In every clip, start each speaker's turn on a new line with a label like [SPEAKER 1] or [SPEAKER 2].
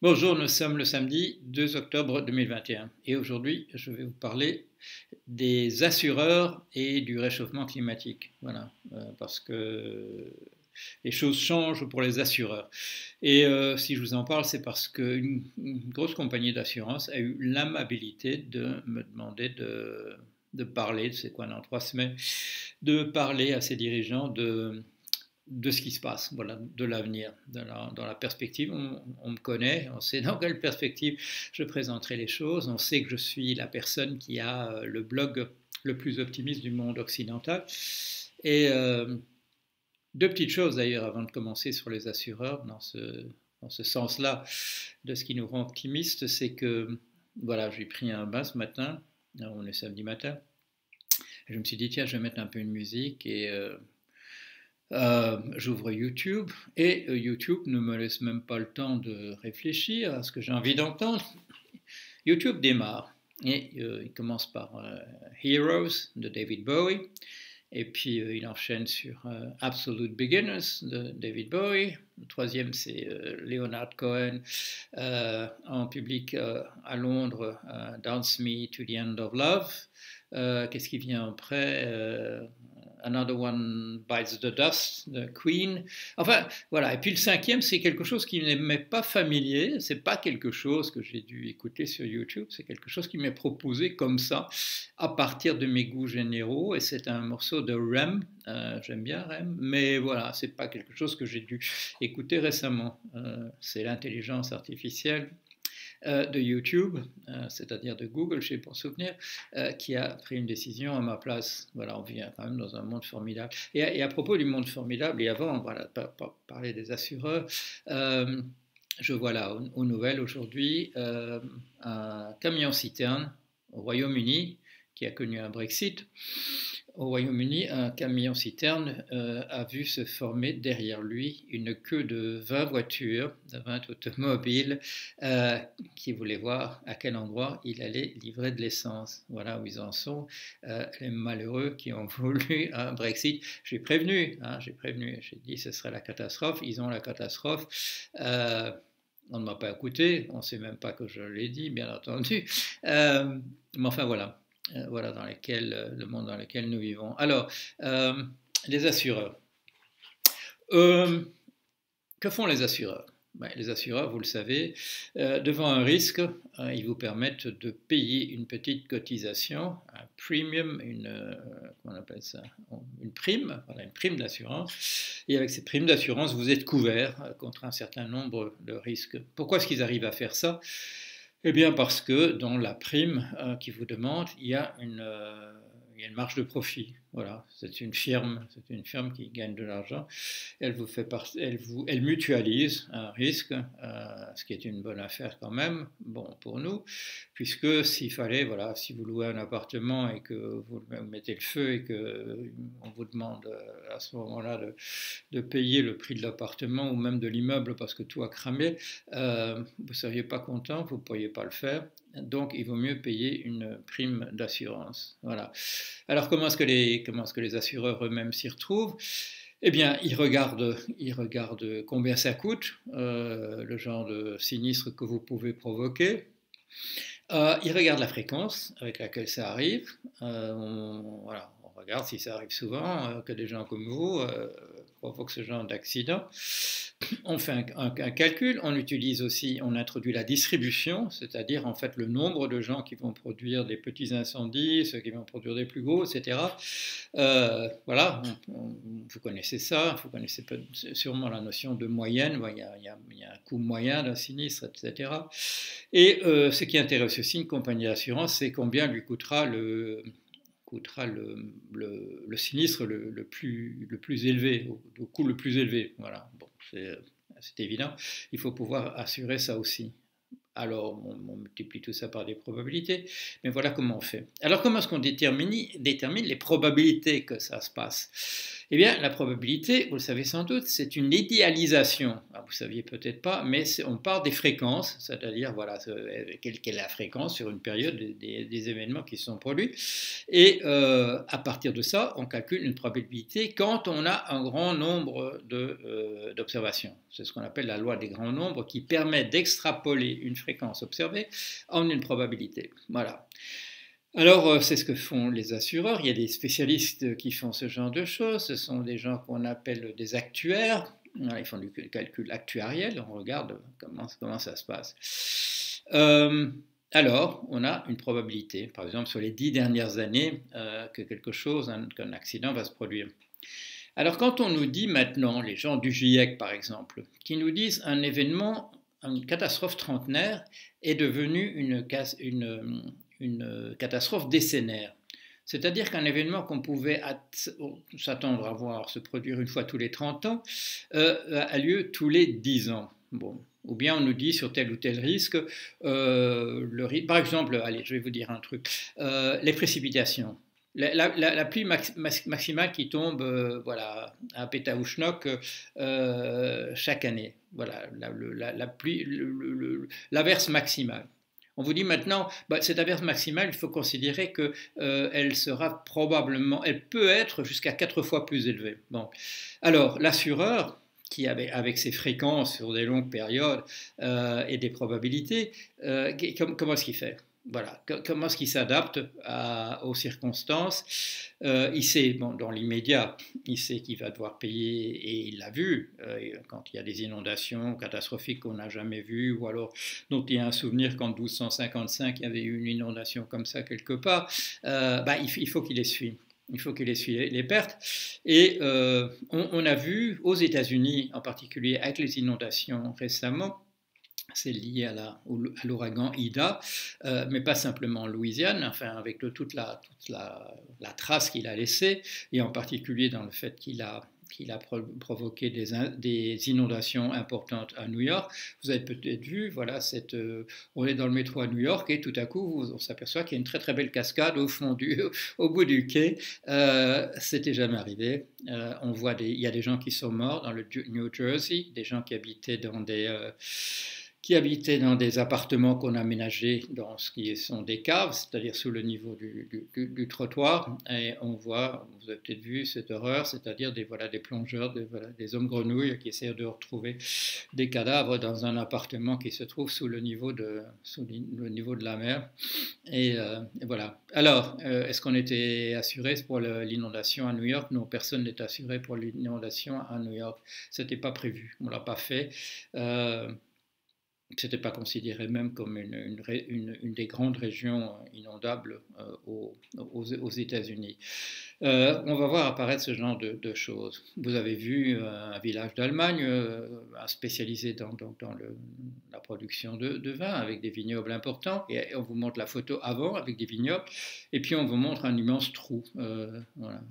[SPEAKER 1] Bonjour, nous sommes le samedi 2 octobre 2021 et aujourd'hui je vais vous parler des assureurs et du réchauffement climatique. Voilà, parce que les choses changent pour les assureurs. Et si je vous en parle, c'est parce qu'une grosse compagnie d'assurance a eu l'amabilité de me demander de parler, c'est quoi dans 3 semaines, de parler à ses dirigeants de ce qui se passe, voilà, de l'avenir, dans la perspective. On me connaît, on sait dans quelle perspective je présenterai les choses, on sait que je suis la personne qui a le blog le plus optimiste du monde occidental. Et deux petites choses d'ailleurs avant de commencer sur les assureurs, dans ce sens-là, de ce qui nous rend optimistes, c'est que voilà, j'ai pris un bain ce matin, on est samedi matin, et je me suis dit tiens, je vais mettre un peu de musique et j'ouvre YouTube et YouTube ne me laisse même pas le temps de réfléchir à ce que j'ai envie d'entendre. YouTube démarre et il commence par Heroes de David Bowie et puis il enchaîne sur Absolute Beginners de David Bowie. Le troisième c'est Leonard Cohen en public à Londres, Dance Me to the End of Love. Qu'est-ce qui vient après Another One Bites the Dust, de Queen. Enfin, voilà. Et puis le cinquième, c'est quelque chose qui ne m'est pas familier. C'est pas quelque chose que j'ai dû écouter sur YouTube. C'est quelque chose qui m'est proposé comme ça, à partir de mes goûts généraux. Et c'est un morceau de Rem. J'aime bien Rem, mais voilà, c'est pas quelque chose que j'ai dû écouter récemment. C'est l'intelligence artificielle de YouTube, c'est-à-dire de Google, je sais pour souvenir, qui a pris une décision à ma place. Voilà, on vit quand même dans un monde formidable. Et à propos du monde formidable, et avant, voilà, parler des assureurs, je vois là aux nouvelles aujourd'hui un camion-citerne au Royaume-Uni qui a connu un Brexit. Au Royaume-Uni, un camion-citerne a vu se former derrière lui une queue de 20 voitures, de 20 automobiles, qui voulaient voir à quel endroit il allait livrer de l'essence. Voilà où ils en sont, les malheureux qui ont voulu un Brexit. J'ai prévenu, j'ai dit ce serait la catastrophe, ils ont la catastrophe. On ne m'a pas écouté, on ne sait même pas que je l'ai dit, bien entendu. Mais enfin voilà. Voilà le monde dans lequel nous vivons. Alors, les assureurs. Que font les assureurs? Les assureurs, vous le savez, devant un risque, ils vous permettent de payer une petite cotisation, un premium, comment on appelle ça, une prime, voilà, une prime d'assurance. Et avec cette prime d'assurance, vous êtes couvert contre un certain nombre de risques. Pourquoi est-ce qu'ils arrivent à faire ça? Eh bien parce que dans la prime qu'ils vous demandent, il y a une marge de profit. Voilà, c'est une firme qui gagne de l'argent. Elle mutualise un risque, ce qui est une bonne affaire quand même, bon pour nous, puisque s'il fallait, voilà, si vous louez un appartement et que vous mettez le feu et que on vous demande à ce moment-là de payer le prix de l'appartement ou même de l'immeuble parce que tout a cramé, vous ne seriez pas content, vous ne pourriez pas le faire. Donc, il vaut mieux payer une prime d'assurance. Voilà. Alors, comment est-ce que les assureurs eux-mêmes s'y retrouvent? Eh bien, ils regardent combien ça coûte, le genre de sinistre que vous pouvez provoquer. Ils regardent la fréquence avec laquelle ça arrive. Voilà, on regarde si ça arrive souvent, que des gens comme vous provoquent ce genre d'accident. On fait un calcul, on introduit la distribution, c'est-à-dire en fait le nombre de gens qui vont produire des petits incendies, ceux qui vont produire des plus gros, etc. Voilà, vous connaissez ça, vous connaissez sûrement la notion de moyenne, il y a un coût moyen d'un sinistre, etc. Et ce qui intéresse aussi une compagnie d'assurance, c'est combien lui coûtera le sinistre le plus élevé, au coût le plus élevé. Voilà, bon, c'est évident. Il faut pouvoir assurer ça aussi. Alors, on multiplie tout ça par des probabilités, mais voilà comment on fait. Alors, comment est-ce qu'on détermine les probabilités que ça se passe? Eh bien, la probabilité, vous le savez sans doute, c'est une idéalisation. Alors, vous ne saviez peut-être pas, mais on part des fréquences, c'est-à-dire voilà, quelle est la fréquence sur une période des événements qui se sont produits. Et à partir de ça, on calcule une probabilité quand on a un grand nombre d'observations. C'est ce qu'on appelle la loi des grands nombres qui permet d'extrapoler une fréquence observée en une probabilité. Voilà. Alors, c'est ce que font les assureurs. Il y a des spécialistes qui font ce genre de choses. Ce sont des gens qu'on appelle des actuaires. Ils font du calcul actuariel. On regarde comment ça se passe. Alors, on a une probabilité, par exemple, sur les 10 dernières années, que quelque chose, qu'un accident va se produire. Alors, quand on nous dit maintenant, les gens du GIEC, par exemple, qui nous disent un événement, une catastrophe trentenaire est devenue une catastrophe décennaire. C'est-à-dire qu'un événement qu'on pouvait s'attendre à voir se produire une fois tous les 30 ans a lieu tous les 10 ans. Bon. Ou bien on nous dit sur tel ou tel risque, par exemple, allez, je vais vous dire un truc, les précipitations. La pluie maximale qui tombe voilà, à Pétaouchnok chaque année. Voilà, la pluie, l'averse maximale. On vous dit maintenant, cette averse maximale, il faut considérer qu'elle sera probablement, elle peut être jusqu'à 4 fois plus élevée. Bon. Alors, l'assureur, qui avec ses fréquences sur des longues périodes et des probabilités, comment est-ce qu'il fait? Voilà, comment est-ce qu'il s'adapte aux circonstances? Il sait, bon, dans l'immédiat, il sait qu'il va devoir payer, et il l'a vu, quand il y a des inondations catastrophiques qu'on n'a jamais vues, ou alors dont il y a un souvenir qu'en 1255, il y avait eu une inondation comme ça quelque part, il faut qu'il essuie. Il faut qu'il essuie les pertes. Et on a vu aux États-Unis, en particulier avec les inondations récemment, c'est lié à l'ouragan Ida, mais pas simplement en Louisiane, enfin avec toute la trace qu'il a laissée, et en particulier dans le fait qu'il a provoqué des inondations importantes à New York. Vous avez peut-être vu, voilà, on est dans le métro à New York et tout à coup, on s'aperçoit qu'il y a une très très belle cascade au bout du quai. C'était jamais arrivé. On voit il y a des gens qui sont morts dans le New Jersey, des gens qui habitaient dans des appartements qu'on a aménagés dans ce qui sont des caves, c'est-à-dire sous le niveau du trottoir. Et on voit, vous avez peut-être vu cette horreur, c'est-à-dire des plongeurs, des hommes grenouilles qui essaient de retrouver des cadavres dans un appartement qui se trouve sous le niveau de la mer. Et voilà. Alors, est-ce qu'on était assuré pour l'inondation à New York? Non, personne n'est assuré pour l'inondation à New York. Ce n'était pas prévu, on ne l'a pas fait. Ce n'était pas considéré même comme une des grandes régions inondables aux États-Unis. On va voir apparaître ce genre de choses. Vous avez vu un village d'Allemagne spécialisé dans la production de vin avec des vignobles importants. Et on vous montre la photo avant avec des vignobles. Et puis on vous montre un immense trou voilà,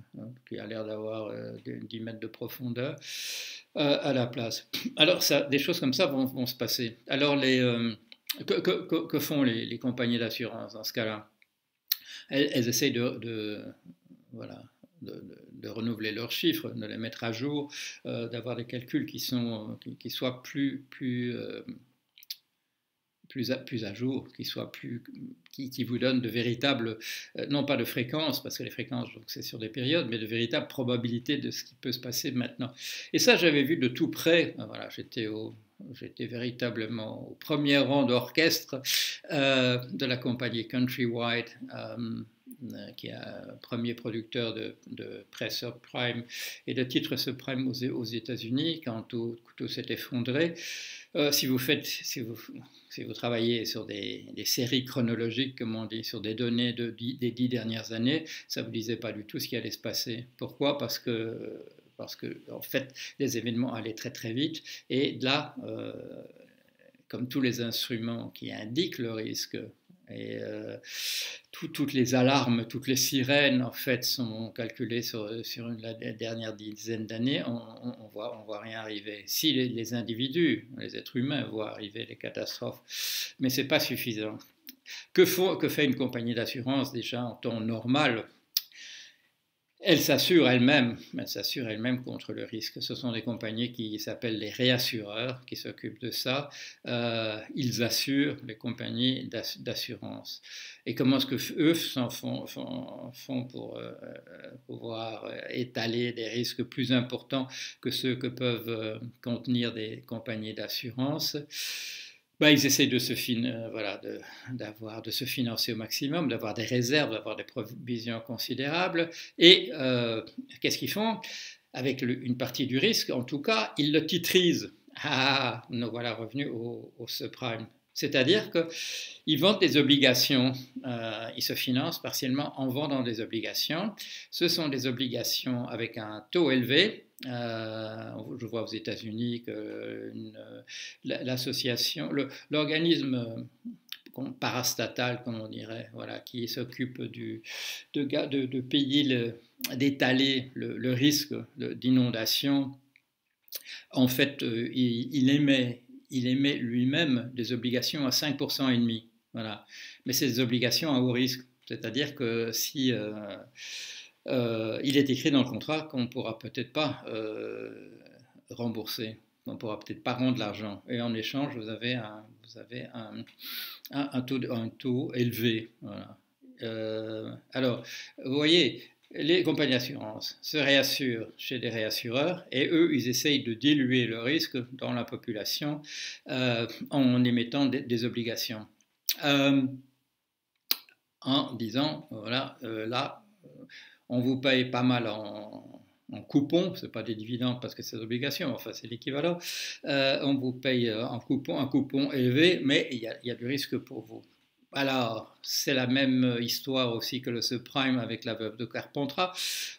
[SPEAKER 1] qui a l'air d'avoir 10 mètres de profondeur à la place. Alors des choses comme ça vont se passer. Alors que font les compagnies d'assurance dans ce cas-là? Elles essayent de renouveler leurs chiffres, de les mettre à jour, d'avoir des calculs qui soient plus à jour, qui vous donnent de véritables, non pas de fréquences, parce que les fréquences, c'est sur des périodes, mais de véritables probabilités de ce qui peut se passer maintenant. Et ça, j'avais vu de tout près. Voilà, j'étais véritablement au premier rang d'orchestre de la compagnie Countrywide, qui est un premier producteur de presse subprime et de titres subprime aux États-Unis quand tout s'est effondré. Si vous travaillez sur des séries chronologiques, comme on dit, sur des données des 10 dernières années, ça ne vous disait pas du tout ce qui allait se passer. Pourquoi? Parce que en fait, les événements allaient très très vite. Et là, comme tous les instruments qui indiquent le risque, et toutes les alarmes, toutes les sirènes, en fait, sont calculées sur la dernière dizaine d'années, on voit rien arriver. Si les individus, les êtres humains voient arriver les catastrophes, mais c'est pas suffisant. Que fait une compagnie d'assurance déjà en temps normal? elle s'assure elle-même contre le risque. Ce sont des compagnies qui s'appellent les réassureurs qui s'occupent de ça. Ils assurent les compagnies d'assurance. Et comment est-ce que eux font pour pouvoir étaler des risques plus importants que ceux que peuvent contenir des compagnies d'assurance? Ben, ils essayent de de se financer au maximum, d'avoir des réserves, d'avoir des provisions considérables. Et qu'est-ce qu'ils font? Avec une partie du risque, en tout cas, ils le titrisent. Ah, nous voilà revenus au subprime. C'est-à-dire qu'ils vendent des obligations, ils se financent partiellement en vendant des obligations. Ce sont des obligations avec un taux élevé. Je vois aux États-Unis que l'association, l'organisme parastatal, comme on dirait, voilà, qui s'occupe de payer, d'étaler le risque d'inondation, en fait, il émet lui-même des obligations à 5% et demi. Voilà. Mais c'est des obligations à haut risque. C'est-à-dire que si il est écrit dans le contrat qu'on ne pourra peut-être pas rembourser, on ne pourra peut-être pas rendre l'argent. Et en échange, vous avez un taux élevé. Voilà. Alors, vous voyez, les compagnies d'assurance se réassurent chez des réassureurs et eux, ils essayent de diluer le risque dans la population en émettant des obligations. En disant, voilà, là, on vous paye pas mal en coupons, ce n'est pas des dividendes parce que c'est des obligations, enfin c'est l'équivalent, on vous paye un coupon élevé, mais il y a du risque pour vous. Alors, c'est la même histoire aussi que le subprime avec la veuve de Carpentras.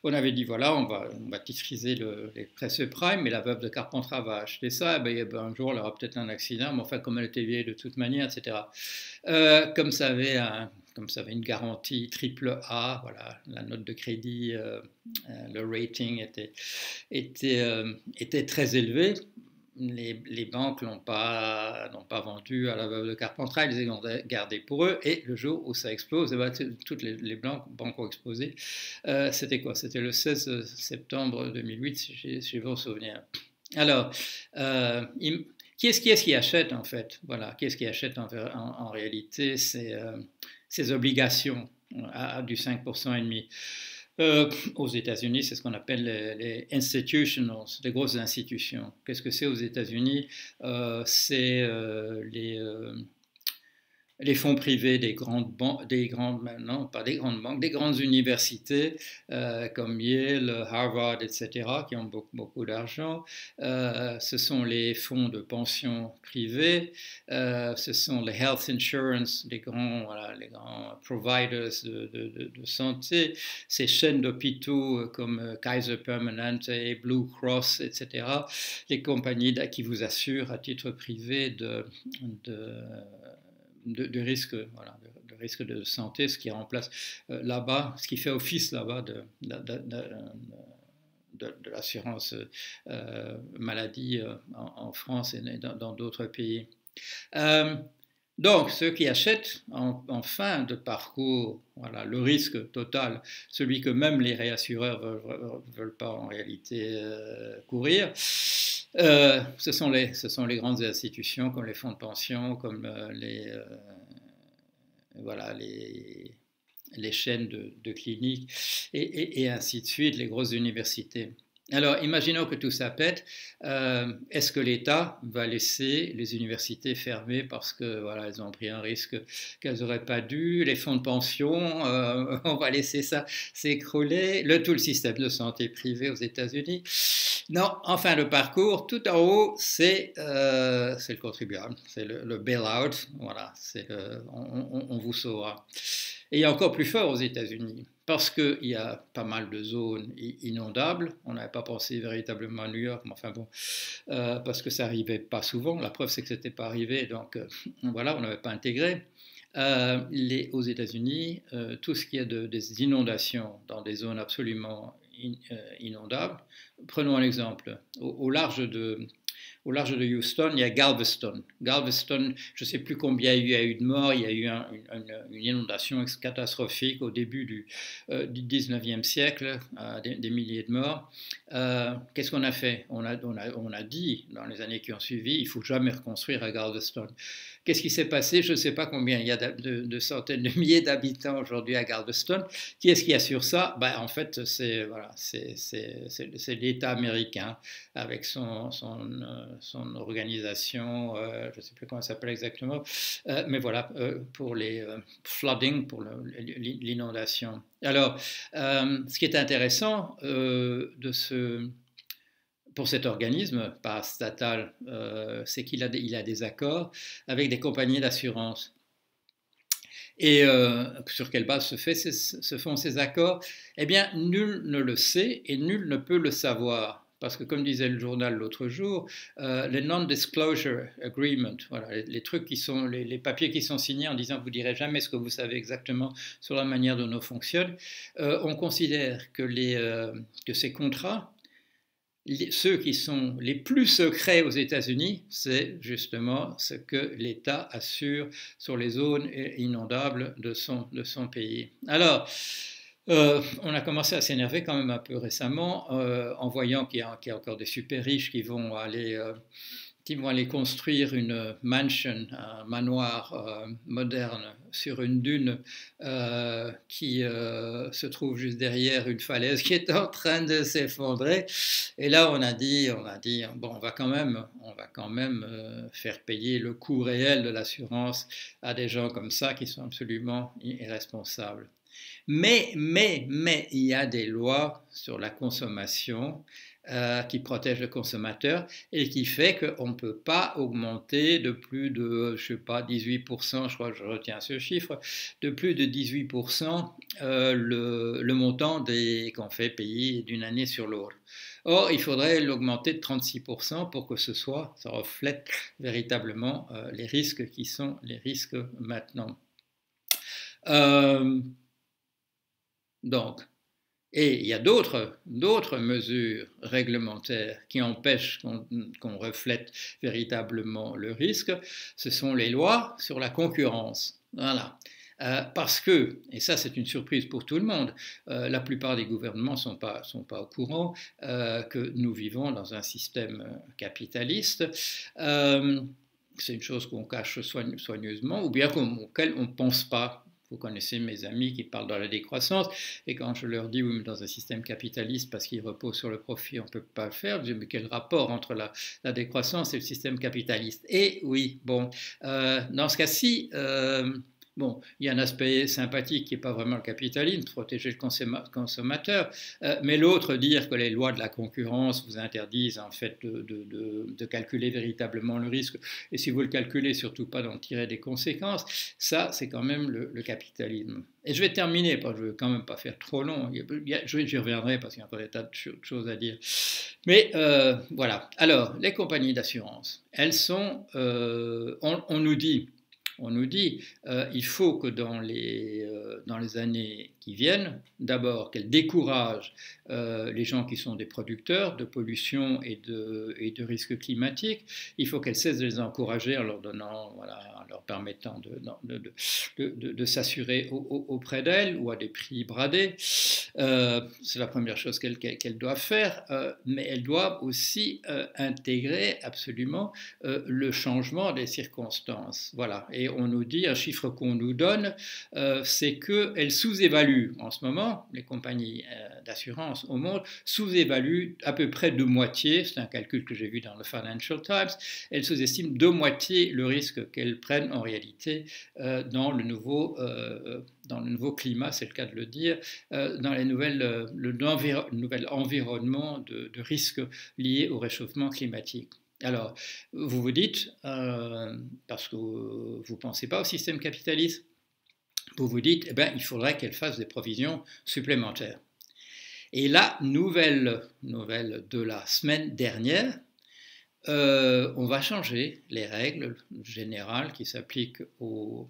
[SPEAKER 1] On avait dit, voilà, on va titriser les prêts subprime, mais la veuve de Carpentras va acheter ça, et ben, un jour, elle aura peut-être un accident, mais enfin, comme elle était vieille de toute manière, etc. Comme ça avait une garantie triple A, voilà, la note de crédit, le rating était très élevé. Les banques n'ont pas vendu à la veuve de Carpentras, ils les ont gardés pour eux. Et le jour où ça explose, eh ben, toutes les banques ont explosé. C'était quoi? C'était le 16 septembre 2008, si je vous souviens. Alors, qui est-ce qui achète en fait? Voilà, qui est-ce qui achète en réalité ces obligations à du 5% et demi? Aux États-Unis, c'est ce qu'on appelle les institutionals, les grosses institutions. Qu'est-ce que c'est aux États-Unis? C'est les fonds privés des grandes banques, non, pas des grandes banques, des grandes universités comme Yale, Harvard, etc., qui ont beaucoup d'argent. Ce sont les fonds de pension privés, ce sont les health insurance, les grands providers de santé, ces chaînes d'hôpitaux comme Kaiser Permanente, Blue Cross, etc., les compagnies qui vous assurent à titre privé de risque, voilà, de risque de santé, ce qui remplace là-bas, ce qui fait office là-bas de l'assurance maladie en France et dans d'autres pays. Donc, ceux qui achètent en fin de parcours, voilà, le risque total, celui que même les réassureurs ne veulent pas en réalité courir, ce sont les grandes institutions comme les fonds de pension, comme les chaînes de cliniques et ainsi de suite, les grosses universités. Alors, imaginons que tout ça pète. Est-ce que l'État va laisser les universités fermées parce que voilà, elles ont pris un risque qu'elles n'auraient pas dû? Les fonds de pension, on va laisser ça s'écrouler. Tout le système de santé privé aux États-Unis. Non, en fin de parcours, tout en haut, c'est le contribuable, c'est le bail-out. Voilà, on vous sauvera. Et encore plus fort aux États-Unis, parce qu'il y a pas mal de zones inondables. On n'avait pas pensé véritablement à New York, mais enfin bon, parce que ça n'arrivait pas souvent. La preuve, c'est que ce n'était pas arrivé, donc voilà, on n'avait pas intégré. Aux États-Unis, tout ce qui est des inondations dans des zones absolument inondables. Prenons un exemple. Au large de au large de Houston, il y a Galveston. Galveston, je ne sais plus combien il y a eu de morts, il y a eu une inondation catastrophique au début du 19e siècle, des milliers de morts. Qu'est-ce qu'on a fait? On a dit dans les années qui ont suivi, il ne faut jamais reconstruire à Galveston. Qu'est-ce qui s'est passé? Je ne sais pas combien il y a de centaines de milliers d'habitants aujourd'hui à Galveston. Qui est-ce qui assure ça? Ben, en fait, c'est voilà, l'État américain avec son organisation, je ne sais plus comment ça s'appelle exactement, mais voilà, pour les flooding, pour l'inondation. Alors, ce qui est intéressant pour cet organisme parastatal, c'est qu'il a des accords avec des compagnies d'assurance. Et sur quelle base se font ces accords? Eh bien, nul ne le sait et nul ne peut le savoir. Parce que, comme disait le journal l'autre jour, les non-disclosure agreements, voilà, les trucs qui sont, les papiers qui sont signés en disant que vous ne direz jamais ce que vous savez exactement sur la manière dont nous fonctionnent, on considère que ces contrats, ceux qui sont les plus secrets aux États-Unis, c'est justement ce que l'État assure sur les zones inondables de son pays. Alors, on a commencé à s'énerver quand même un peu récemment en voyant qu'il y a encore des super riches qui vont aller construire une mansion, un manoir moderne sur une dune qui se trouve juste derrière une falaise qui est en train de s'effondrer. Et là, on a dit, bon, on va quand même faire payer le coût réel de l'assurance à des gens comme ça qui sont absolument irresponsables. Mais il y a des lois sur la consommation qui protègent le consommateur et qui fait qu'on ne peut pas augmenter de plus de, je sais pas, 18%, je crois que je retiens ce chiffre, de plus de 18% le montant qu'on fait payer d'une année sur l'autre. Or, il faudrait l'augmenter de 36% pour que ça reflète véritablement les risques qui sont les risques maintenant. Donc, et il y a d'autres mesures réglementaires qui empêchent qu'on reflète véritablement le risque. Ce sont les lois sur la concurrence. Voilà. Parce que, et ça c'est une surprise pour tout le monde, la plupart des gouvernements ne sont pas au courant que nous vivons dans un système capitaliste. C'est une chose qu'on cache soigneusement ou bien auquel on ne pense pas. Vous connaissez mes amis qui parlent de la décroissance, et quand je leur dis, oui, mais dans un système capitaliste, parce qu'il repose sur le profit, on ne peut pas le faire, je dis, mais quel rapport entre la décroissance et le système capitaliste? Et oui, bon, dans ce cas-ci, bon, il y a un aspect sympathique qui n'est pas vraiment le capitalisme, protéger le consommateur, mais l'autre, dire que les lois de la concurrence vous interdisent en fait de calculer véritablement le risque, et si vous le calculez, surtout pas d'en tirer des conséquences, ça c'est quand même le capitalisme. Et je vais terminer, parce que je ne veux quand même pas faire trop long, j'y reviendrai parce qu'il y a encore des tas de choses à dire. Mais voilà, alors les compagnies d'assurance, elles sont, on nous dit, il faut que dans les années qui viennent, d'abord qu'elles découragent les gens qui sont des producteurs de pollution et de risques climatiques. Il faut qu'elles cessent de les encourager en leur donnant, voilà, en leur permettant de s'assurer auprès d'elles ou à des prix bradés. C'est la première chose qu'elles doivent faire, mais elles doivent aussi intégrer absolument le changement des circonstances. Voilà. Et on nous dit, un chiffre qu'on nous donne, c'est qu'elles sous-évaluent en ce moment, les compagnies d'assurance au monde sous-évaluent à peu près de moitié, c'est un calcul que j'ai vu dans le Financial Times, elles sous-estiment de moitié le risque qu'elles prennent en réalité dans le nouveau climat, c'est le cas de le dire, dans le nouvel environnement de risques liés au réchauffement climatique. Alors, vous vous dites, parce que vous ne pensez pas au système capitaliste, vous vous dites, eh bien, il faudrait qu'elle fasse des provisions supplémentaires. Et la nouvelle de la semaine dernière, on va changer les règles générales qui s'appliquent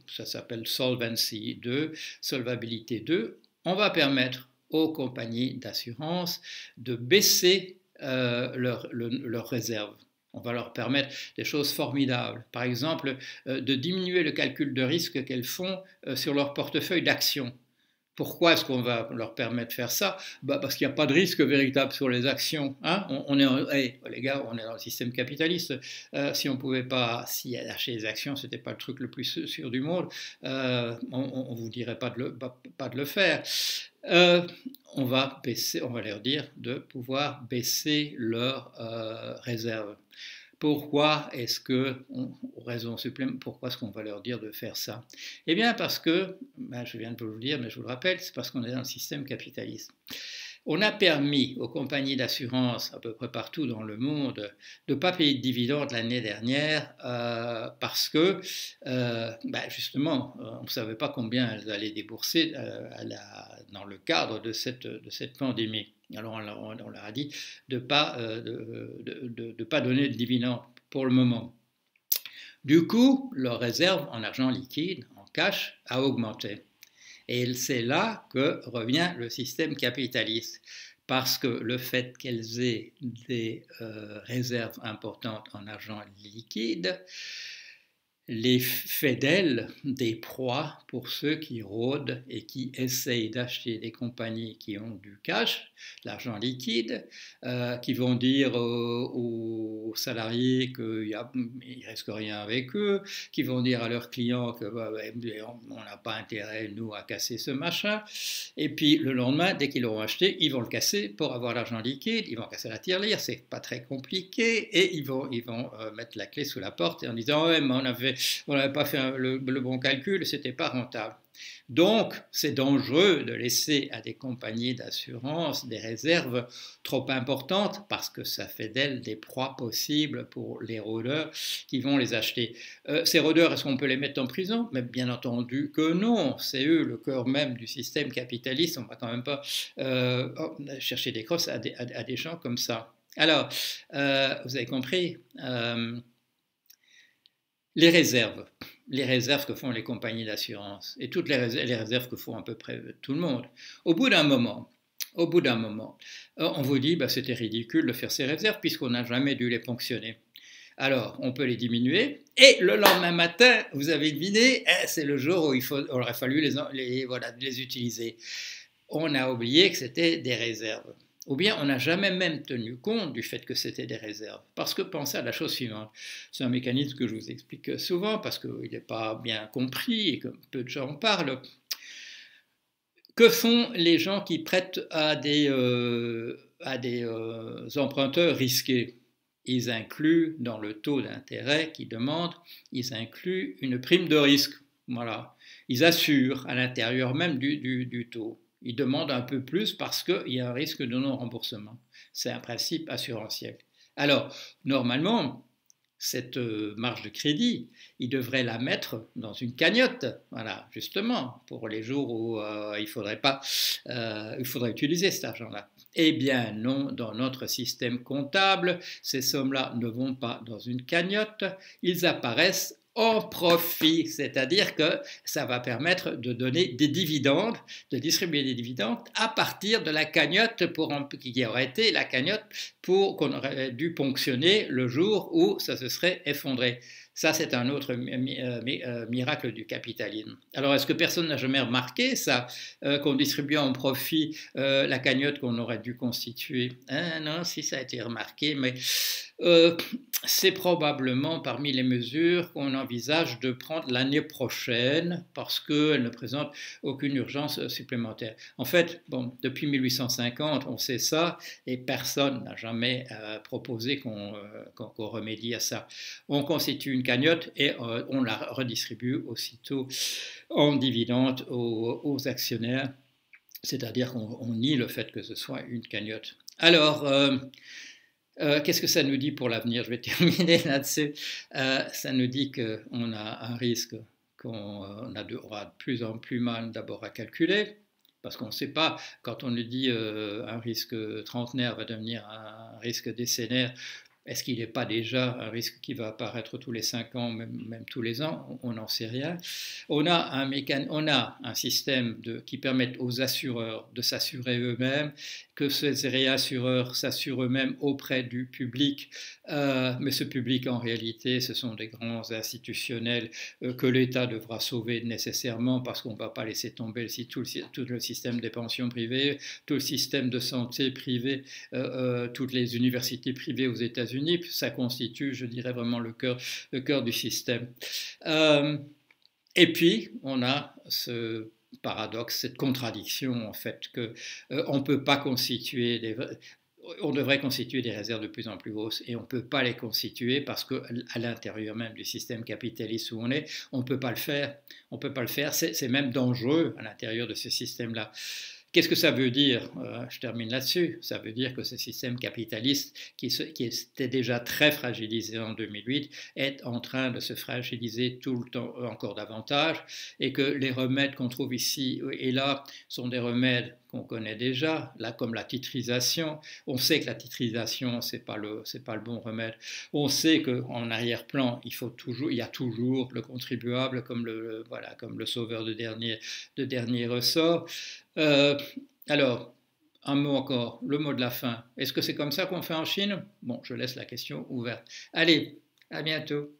[SPEAKER 1] ça s'appelle Solvency 2, Solvabilité 2. On va permettre aux compagnies d'assurance de baisser leurs réserves. On va leur permettre des choses formidables. Par exemple, de diminuer le calcul de risque qu'elles font sur leur portefeuille d'actions. Pourquoi est-ce qu'on va leur permettre de faire ça? Parce qu'il n'y a pas de risque véritable sur les actions. Hein. Les gars, on est dans le système capitaliste. Si on ne pouvait pas acheter les actions, ce n'était pas le truc le plus sûr du monde. On ne vous dirait pas de le faire. On va leur dire de pouvoir baisser leurs réserves. Pourquoi est-ce qu'on va leur dire de faire ça? Eh bien parce que, je viens de vous le dire, mais je vous le rappelle, c'est parce qu'on est dans le système capitaliste. On a permis aux compagnies d'assurance à peu près partout dans le monde de ne pas payer de dividendes l'année dernière parce que, justement, on ne savait pas combien elles allaient débourser dans le cadre de cette pandémie. Alors on leur a dit de ne pas donner de dividendes pour le moment. Du coup, leur réserve en argent liquide, en cash, a augmenté. Et c'est là que revient le système capitaliste. Parce que le fait qu'elles aient des réserves importantes en argent liquide les fait d'elles des proies pour ceux qui rôdent et qui essayent d'acheter des compagnies qui ont du cash, l'argent liquide, qui vont dire aux salariés qu'il ne reste rien avec eux, qui vont dire à leurs clients qu'on n'a pas intérêt, nous, à casser ce machin. Et puis le lendemain, dès qu'ils l'auront acheté, ils vont le casser pour avoir l'argent liquide, ils vont casser la tirelire, c'est pas très compliqué, et ils vont mettre la clé sous la porte en disant ouais, mais on n'avait pas fait le bon calcul, c'était pas rentable. Donc, c'est dangereux de laisser à des compagnies d'assurance des réserves trop importantes parce que ça fait d'elles des proies possibles pour les rôdeurs qui vont les acheter. Ces rôdeurs, est-ce qu'on peut les mettre en prison? Mais bien entendu que non. C'est eux le cœur même du système capitaliste. On ne va quand même pas chercher des crosses à des gens comme ça. Alors, vous avez compris les réserves que font les compagnies d'assurance et toutes les réserves que font à peu près tout le monde. Au bout d'un moment, on vous dit c'était ridicule de faire ces réserves puisqu'on n'a jamais dû les ponctionner. Alors, on peut les diminuer et le lendemain matin, vous avez deviné, c'est le jour où il aurait fallu les utiliser. On a oublié que c'était des réserves. Ou bien on n'a jamais même tenu compte du fait que c'était des réserves. Parce que pensez à la chose suivante. C'est un mécanisme que je vous explique souvent parce qu'il n'est pas bien compris et que peu de gens en parlent. Que font les gens qui prêtent à des emprunteurs risqués? Ils incluent dans le taux d'intérêt qu'ils demandent, ils incluent une prime de risque. Voilà. Ils assurent à l'intérieur même du taux. Ils demandent un peu plus parce qu'il y a un risque de non-remboursement. C'est un principe assurantiel. Alors, normalement, cette marge de crédit, ils devraient la mettre dans une cagnotte, voilà, justement, pour les jours où il faudrait utiliser cet argent-là. Eh bien non, dans notre système comptable, ces sommes-là ne vont pas dans une cagnotte, ils apparaissent en profit, c'est-à-dire que ça va permettre de donner des dividendes, de distribuer des dividendes à partir de la cagnotte qui aurait été la cagnotte qu'on aurait dû ponctionner le jour où ça se serait effondré. Ça, c'est un autre miracle du capitalisme. Alors, est-ce que personne n'a jamais remarqué ça, qu'on distribuait en profit la cagnotte qu'on aurait dû constituer? Non, si, ça a été remarqué, mais c'est probablement parmi les mesures qu'on envisage de prendre l'année prochaine parce qu'elles ne présentent aucune urgence supplémentaire. En fait, depuis 1850, on sait ça et personne n'a jamais proposé qu'on remédie à ça. On constitue une cagnotte et on la redistribue aussitôt en dividendes aux actionnaires, c'est-à-dire qu'on nie le fait que ce soit une cagnotte. Alors, qu'est-ce que ça nous dit pour l'avenir? Je vais terminer là-dessus. Ça nous dit qu'on a un risque qu'on aura de plus en plus mal d'abord à calculer, parce qu'on ne sait pas, quand on nous dit un risque trentenaire va devenir un risque décennaire, Est-ce qu'il n'est pas déjà un risque qui va apparaître tous les 5 ans, même tous les ans? On n'en sait rien. On a un système qui permet aux assureurs de s'assurer eux-mêmes, que ces réassureurs s'assurent eux-mêmes auprès du public. Mais ce public, en réalité, ce sont des grands institutionnels que l'État devra sauver nécessairement parce qu'on ne va pas laisser tomber tout le système des pensions privées, tout le système de santé privé, toutes les universités privées aux États-Unis. Ça constitue, je dirais, vraiment le cœur du système. Et puis, on a ce paradoxe, cette contradiction, en fait, qu'on ne peut pas constituer on devrait constituer des réserves de plus en plus grosses et on ne peut pas les constituer parce qu'à l'intérieur même du système capitaliste où on ne peut pas le faire. On ne peut pas le faire, c'est même dangereux à l'intérieur de ce système-là. Qu'est-ce que ça veut dire? Je termine là-dessus. Ça veut dire que ce système capitaliste, qui était déjà très fragilisé en 2008, est en train de se fragiliser tout le temps encore davantage, et que les remèdes qu'on trouve ici et là sont des remèdes qu'on connaît déjà, là comme la titrisation. On sait que la titrisation, c'est pas le bon remède. On sait qu'en arrière-plan, il y a toujours le contribuable comme le sauveur de dernier ressort. Alors, un mot encore, le mot de la fin. Est-ce que c'est comme ça qu'on fait en Chine? Bon, je laisse la question ouverte. Allez, à bientôt.